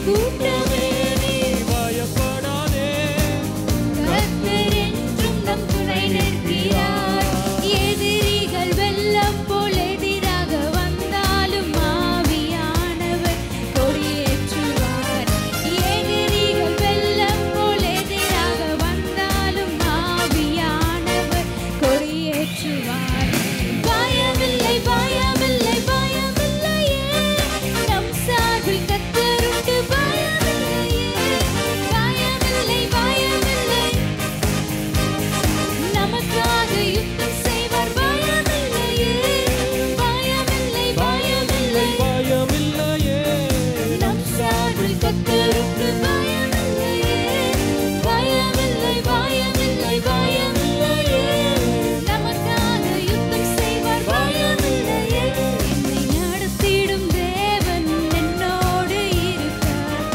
கூட்டமே நீ பயப்படாதே, கர்த்தர் என்றும் நம் துணை நிற்கிறார். எதிரிகள் வெள்ளம் போல் எதிராக வந்தாலும் ஆவியானவர் கொடியேற்றுவார். எதிரிகள் வெள்ளம் போல் எதிராக வந்தாலும் ஆவியானவர் கொடியேற்றுவார். பயமில்லை பயமில்லை பயமில்லையே, நம் சார்பில் கர்த்தருண்டு. பயமில்லையே பயமில்லை பயமில்லை, நமக்காக யுத்தம் செய்வார். பயமில்லையே பயமில்லை பயமில்லை பயமில்லையே, நம் சார்பில் கர்த்தருண்டு. பயமில்லையே பயமில்லை பயமில்லை பயமில்லையே, நமக்காக யுத்தம் செய்வார். பயமில்லையே என்னை நடத்திடும் தேவன் என்னோடு இருக்கார்.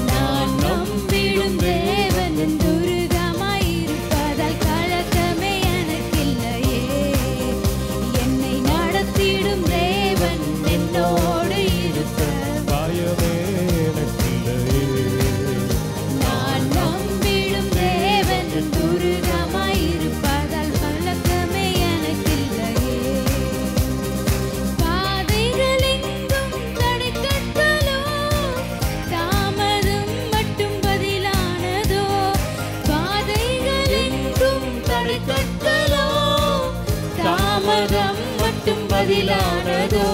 நான் நம்பிடும் தேவன் என் துருகமாயிருப்பதால் கலக்கமே எனக்கில்லையே. என்னை நடத்திடும் தேவன் என்னோடு இருக்கார். பயமே எனக்கில்லையே. நான் நம்பிடும் தேவன் என் துருகமாயிருப்பதால் கலக்கமே எனக்கில்லையே. பாதைகள் எங்கும் தடைக்கற்களோ, தாமதம் மட்டும் பதிலானதோ. பாதைகள் எங்கும் தடைக்கற்களோ, தாமதம் மட்டும் பதிலானதோ.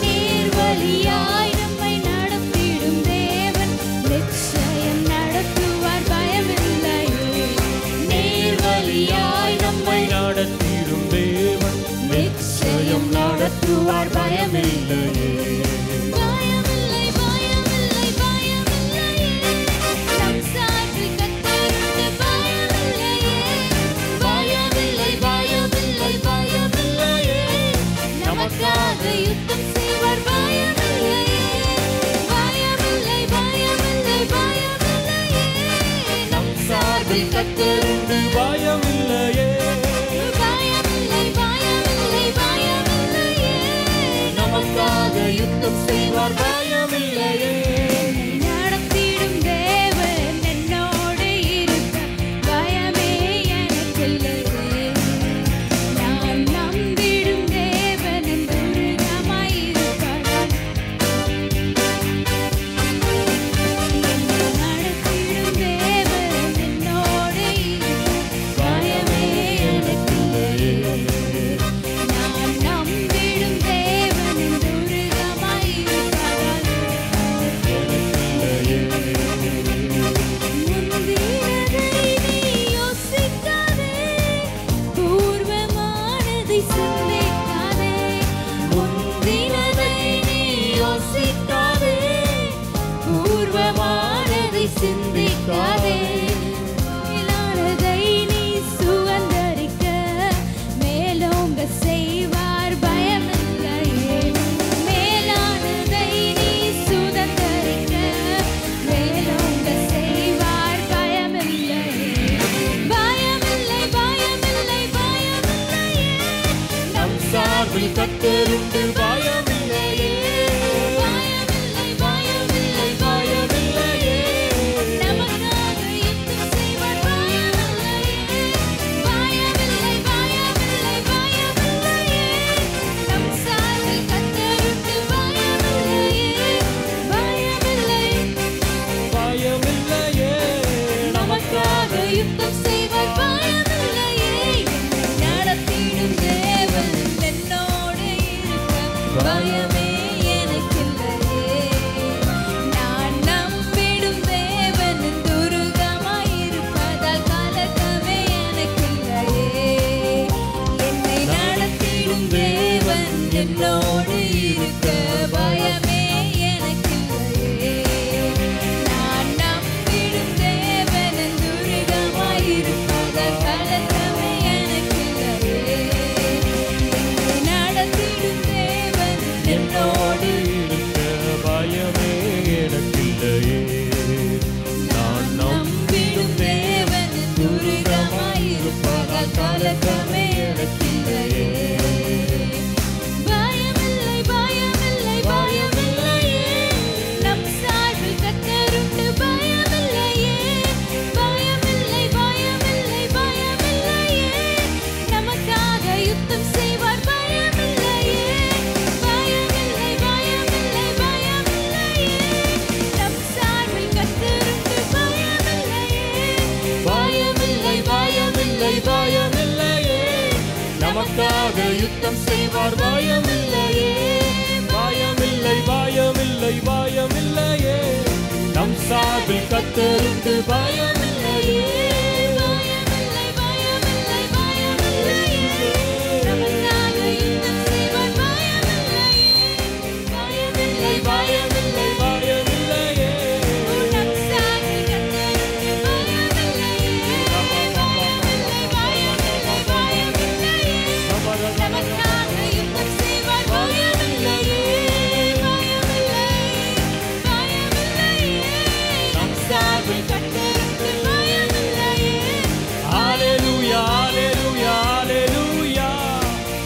நேர்வழியாய் நம்மை நடத்திடும் தேவன் நிச்சயம் நடத்துவார். பயமில்லையே நேர்வழியாய் நம்மை நடத்திடும் தேவன் நிச்சயம் நடத்துவார். பயமில்லையே பயமில்லை பயமில்லை பயமில்லையே, நம் சார்பில் கர்த்தருண்டு. பயமில்லையே பயமில்லை பயமில்லை பயமில்லையே, நமக்காக யுத்தம் செய்வார். பயமில்லையே பயமில்லை பயமில்லை பயமில்லையே, நம் சார்பில் கர்த்தருண்டு. பயமில்லையே, பயமில்லை பயமில்லை பயமில்லையே, நமக்காக யுத்தம் செய்வார். பயமில்லையே நடத்திடும் தேவன் என்னோடு இருக்க. பயமே எனக்கில்லையே. நான் நம்பிடும் தேவன் என் துருகமாயிருப்பதால் நடத்திடும் தேவன் என்னோடு இருக்க. பயமே எனக்கில்லையே. நான் நம்பிடும் தேவன் என் துருகமாயிருப்பதால் முந்தினதை நீ யோசிக்காதே, பூர்வமானதை சிந்திக்காதே. முந்தினதை நீ யோசிக்காதே, பூர்வமானதை சிந்திக்காதே. மேலானதை நீ சுதந்தரிக்க மேலோங்க செய்வார். பயமில்லையே மேலானதை நீ சுதந்தரிக்க மேலோங்க செய்வார். பயமில்லையே பயமில்லை பயமில்லை பயமில்லையே, நம் சார்பில் கர்த்தருண்டு. பயமில்லையே பயமில்லை பயமில்லை பயமில்லையே, நமக்காக யுத்தம் செய்வார். பயமில்லையே பயமில்லை பயமில்லை பயமில்லையே, நம் சார்பில் கர்த்தருண்டு. பயமில்லையே பயமில்லை பயமில்லையே, நமக்காக யுத்தம் செய்வார். பயமில்லையே என்னை நடத்திடும் தேவன் என்னோடு இருக்க. பயமே எனக்கில்லையே. நான் நம்பிடும் தேவன் என் துருகமாயிருப்பதால் கலக்கமே எனக்கில்லையே. என்னை நடத்திடும் தேவன் என்னோடு இருக்க. பயமே எனக்கில்லையே. நான் நம்பிடும் தேவன் என் துருகமாயிருப்பதால் கலக்கமே எனக்கில்லையே. என்னை நடத்திடும் தேவன் என்னோடு இருக்க பயமே எனக்கில்லையே. நான் நம்பிடும் தேவன் துரிதமாயிருப்பதால் கலக்கமே எனக்கில்லையே. பயமில்லை பயமில்லை யுத்தம் செய்வார் பயமில்லையே பயமில்லை பயமில்லை பயமில்லையே நம் சார்பில் கர்த்தருக்கு பயமில்லையே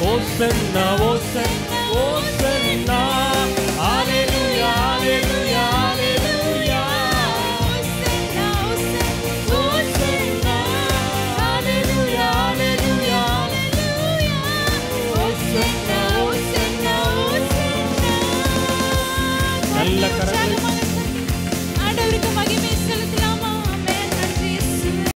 Hosanna, Hosanna, Hosanna, Hallelujah, Hallelujah, Hallelujah. Hosanna, Hosanna, Hallelujah, Hallelujah, Hallelujah. Hosanna, Hosanna, Hosanna. நல்ல கரங்களை